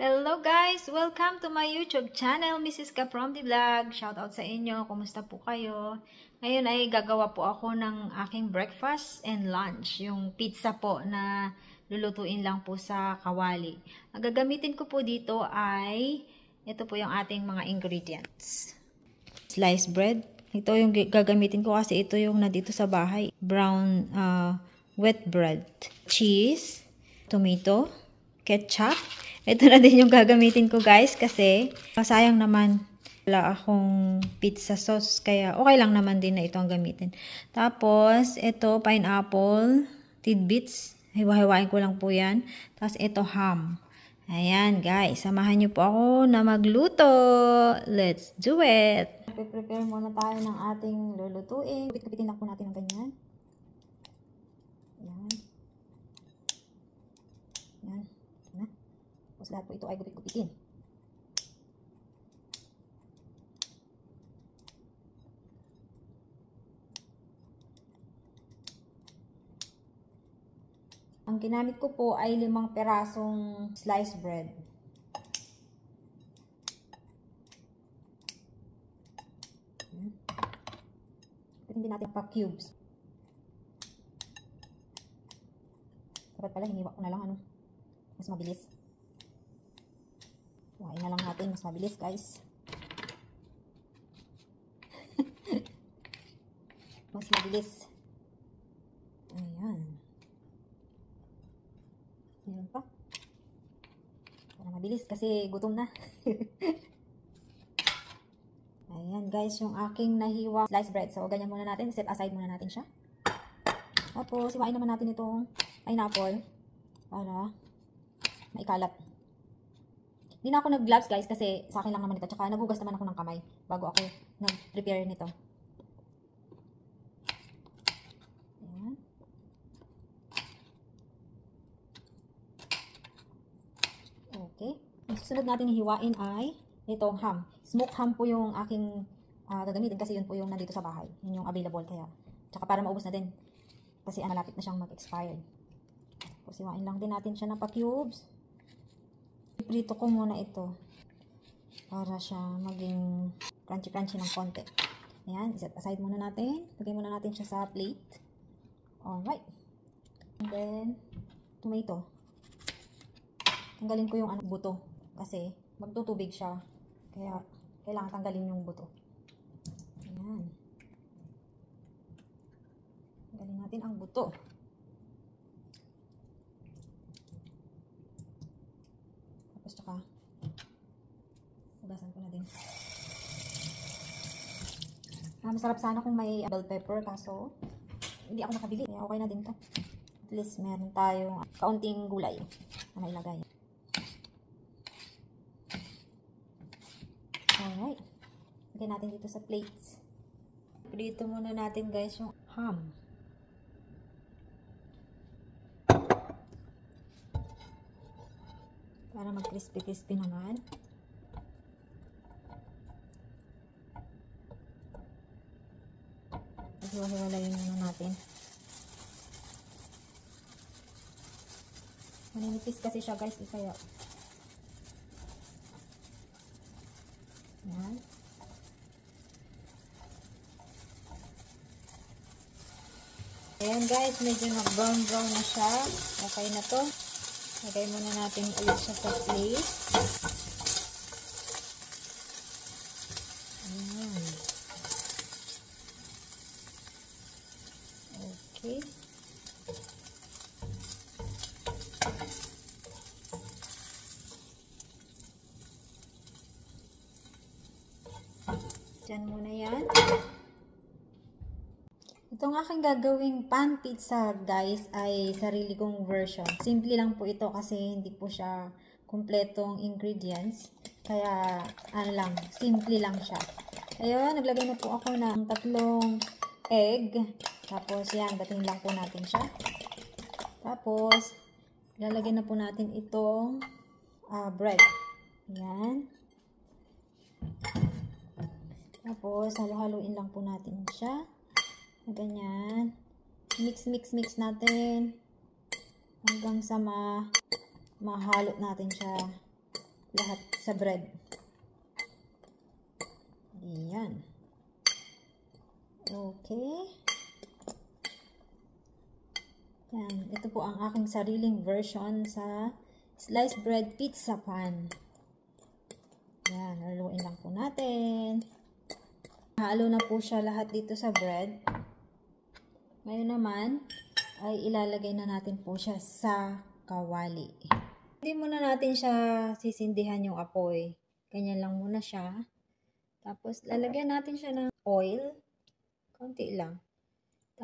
Hello guys! Welcome to my YouTube channel, Mrs. Ka from the Vlog. Shoutout sa inyo. Kumusta po kayo? Ngayon ay gagawa po ako ng aking breakfast and lunch. Yung pizza po na lulutuin lang po sa kawali. Ang gagamitin ko po dito ay ito po yung ating mga ingredients. Sliced bread. Ito yung gagamitin ko kasi ito yung nandito sa bahay. Brown wet bread. Cheese. Tomato. Ketchup. Ito na din yung gagamitin ko guys kasi sayang naman wala akong pizza sauce kaya okay lang naman din na ito ang gamitin. Tapos ito pineapple, tidbits, hiwa-hiwain ko lang po yan. Tapos ito ham. Ayan guys, samahan niyo po ako na magluto. Let's do it! Prepare muna tayo ng ating lulutuin. Kapit-kapitin lang po natin ng ganyan. Ayan. Ayan. Tapos lahat po ito ay gupit-gupitin. Ang ginamit ko po ay 5 perasong sliced bread. Hindi natin pa cubes. Dapat pala hiniwa ko na lang mas mabilis. Kuhain na lang natin, mas mabilis guys. Mas mabilis. Ayan. Ayan pa. Para mabilis kasi gutom na. Ayan guys, yung aking nahiwa sliced bread. So ganyan muna natin, set aside muna natin siya. Tapos iwain naman natin itong pineapple para maikalat. Hindi na ako nag-gloves guys kasi sa akin lang naman ito. Tsaka nagugas naman ako ng kamay bago ako nag-prepare nito. Ayan. Okay. Ang susunod natin hiwain ay itong ham. Smoked ham po yung aking gagamitin kasi yun po yung nandito sa bahay. Yun yung available kaya. Tsaka para maubos na din. Kasi malapit na siyang mag-expired. Tapos hiwain lang din natin siya ng pa-cubes. Prito ko muna ito para siya maging crunchy-crunchy ng konti. Ayan, set aside muna natin. Lagay muna natin siya sa plate. Alright. And then, tomato. Tanggalin ko yung buto kasi magtutubig siya. Kaya, kailangan tanggalin yung buto. Ayan. Tanggalin natin ang buto. Tsaka ugasan ko na din. Masarap sana kung may bell pepper kaso hindi ako nakabili kaya okay na din to. At least meron tayong kaunting gulay na mailagay. Alright, lagay natin dito sa plates. Dito muna natin guys yung ham. Para mag-crispy-crispy naman. Hiwa-hiwalayin muna natin. Maninipis kasi siya guys. Kaya. Ayan. Ayan guys, medyo nag-brown-brown na siya. Okay na to. Lagay muna natin ulit siya sa plate. Ayan. Okay. Diyan muna yan. Itong aking gagawing pan pizza guys ay sarili kong version. Simple lang po ito kasi hindi po siya kumpletong ingredients. Kaya ano lang, simple lang siya. Ayun, naglagay na po ako ng 3 egg. Tapos yan, batiin lang po natin siya. Tapos, lalagyan na po natin itong bread. Yan. Tapos, halo-haluin lang po natin siya. Ganyan. Mix natin hanggang sa mahalo natin siya. lahat sa bread. Ayan. Okay. Yan. Ito po ang aking sariling version sa sliced bread pizza pan. Yan. Haluin lang po natin. Halo na po siya lahat dito sa bread. Ngayon naman, ay ilalagay na natin po siya sa kawali. Hindi muna natin siya sisindihan yung apoy. Ganyan lang muna siya. Tapos, lalagyan natin siya ng oil. Konti lang.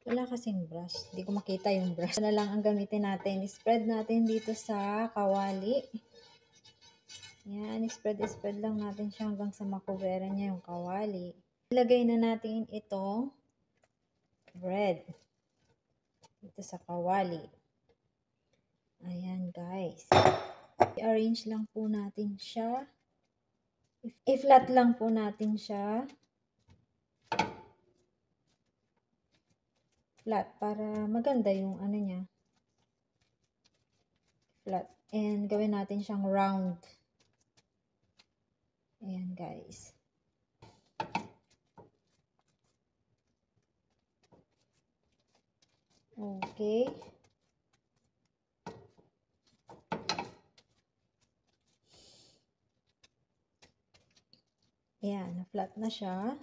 Wala kasing brush. Hindi ko makita yung brush. Na lang ang gamitin natin. Spread natin dito sa kawali. Yan. Spread lang natin siya hanggang sa makubera niya yung kawali. Ilagay na natin itong bread dito sa kawali. Ayan, guys. I-arrange lang po natin siya. I-flat lang po natin siya. Flat para maganda yung ano niya. Flat. And gawin natin siyang round. Ayan, guys. Okay. Ayan, na-flat na siya.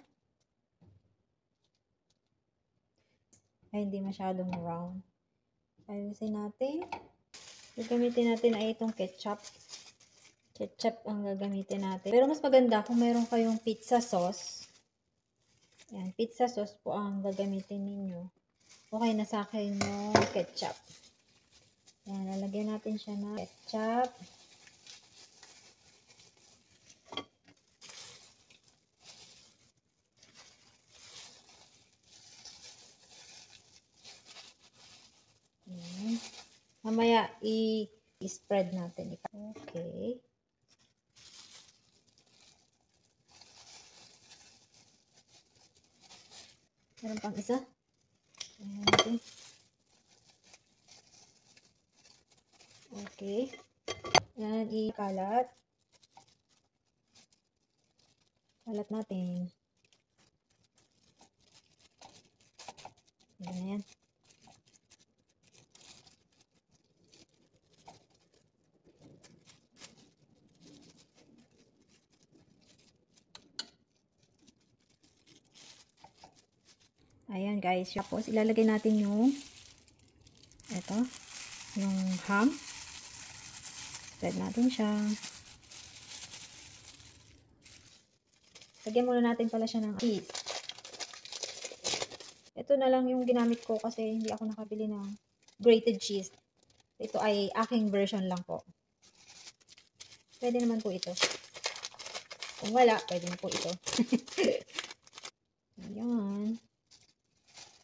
Ay, hindi masyadong round. Ayusin natin. Gagamitin natin ay itong ketchup. Ketchup ang gagamitin natin. Pero mas maganda kung meron kayong pizza sauce. Ayan, pizza sauce po ang gagamitin ninyo. Okay na sa akin yung ketchup. Ayan, lalagyan natin siya ng ketchup. Ayan. Mamaya, i-spread natin. Okay. Meron pang isa. Ayan natin. Okay. Ayan, ikalat. Kalat natin. Ayan na yan. Ayan guys, tapos ilalagay natin yung yung ham. Spread natin siya. Lagyan muna natin pala siya ng cheese. Ito na lang yung ginamit ko kasi hindi ako nakabili ng grated cheese. Ito ay aking version lang po. Pwede naman po ito. Kung wala, pwede na po ito. Ayan.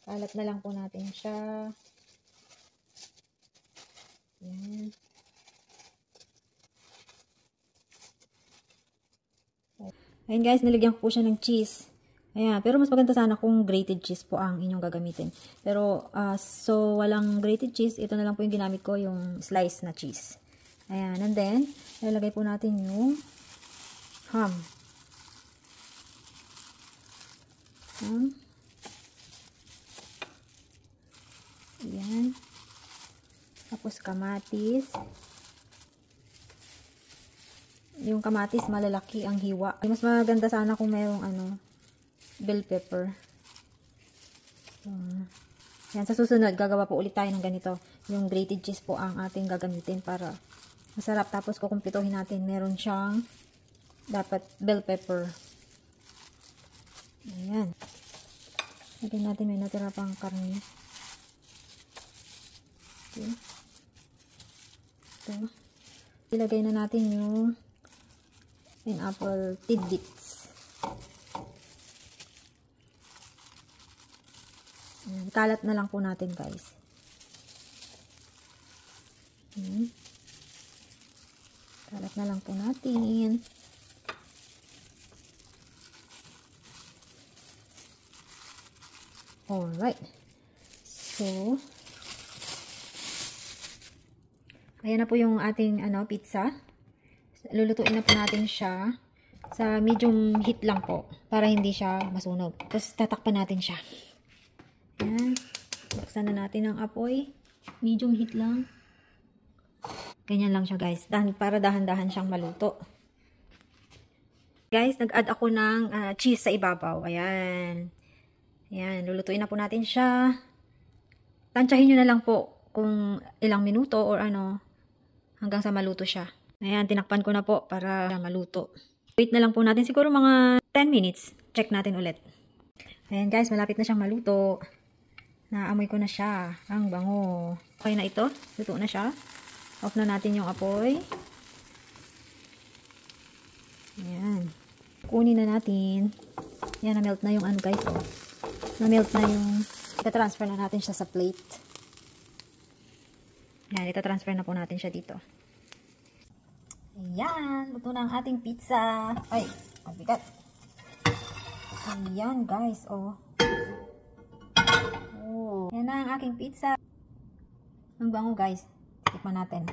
Kalat na lang po natin siya. Ayan. Ayan guys, nilagyan ko po siya ng cheese. Ayan, pero mas maganda sana kung grated cheese po ang inyong gagamitin. Pero, so walang grated cheese, ito na lang po yung ginamit ko, yung slice na cheese. Ayan, and then, ilalagay po natin yung ham. Ayan. Tapos kamatis. Yung kamatis malalaki ang hiwa. Mas maganda sana kung mayroong bell pepper. Yan, sa susunod gagawa po ulit tayo ng ganito. Yung grated cheese po ang ating gagamitin para masarap. Tapos kukumpletuhin natin. Meron siyang dapat bell pepper. Ayan. Lagyan natin, may natira pang karne. Okay. Ito. Ilagay na natin yung pineapple tidbits. Ayan. Kalat na lang po natin guys. Kalat na lang po natin. Alright. So, ayan na po yung ating pizza. Lulutuin na po natin siya sa medium heat lang po para hindi siya masunog. Tapos tatakpan natin siya. Yan. Buksan na natin ang apoy. Medium heat lang. Ganyan lang siya guys. Para dahan-dahan siyang maluto. Guys, nag-add ako ng cheese sa ibabaw. Ayan. Ayan. Lulutuin na po natin siya. Tansyahin nyo na lang po kung ilang minuto or ano hanggang sa maluto siya. Ayan. Tinakpan ko na po para maluto. Wait na lang po natin siguro mga 10 minutes. Check natin ulit. Ayan guys, malapit na siyang maluto. Naamoy ko na siya. Ang bango. Okay na ito. Luto na siya. Off na natin yung apoy. Ayan. Kunin na natin. Ayan, na-melt na yung ano guys. Oh. Na-melt na yung... Ita-transfer na natin siya sa plate. Ayan, ita-transfer na po natin siya dito. Ayan. Luto na ang ating pizza. Ay, mabigat. Ayan guys. Oh. Yan na ang aking pizza. Ang bango guys. Tikman natin.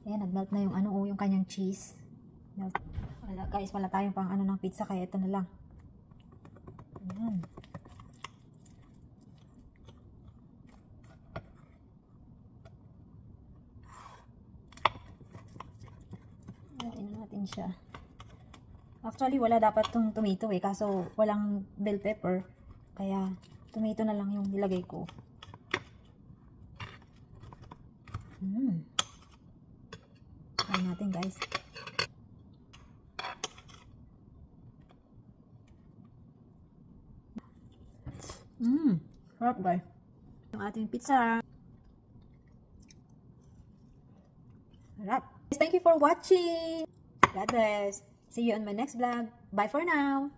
Ayan, nag-melt na yung ano, yung kanyang cheese. Melt. Wala guys, wala tayong pang ano ng pizza kaya ito na lang. Ayan. Ayan natin siya. Actually, wala dapat tong tomato eh. Kaso, walang bell pepper. Kaya, tomato na lang yung nilagay ko. Try natin guys. Sarap guys. Yung ating pizza. Sarap. Thank you for watching. God bless. See you on my next vlog. Bye for now.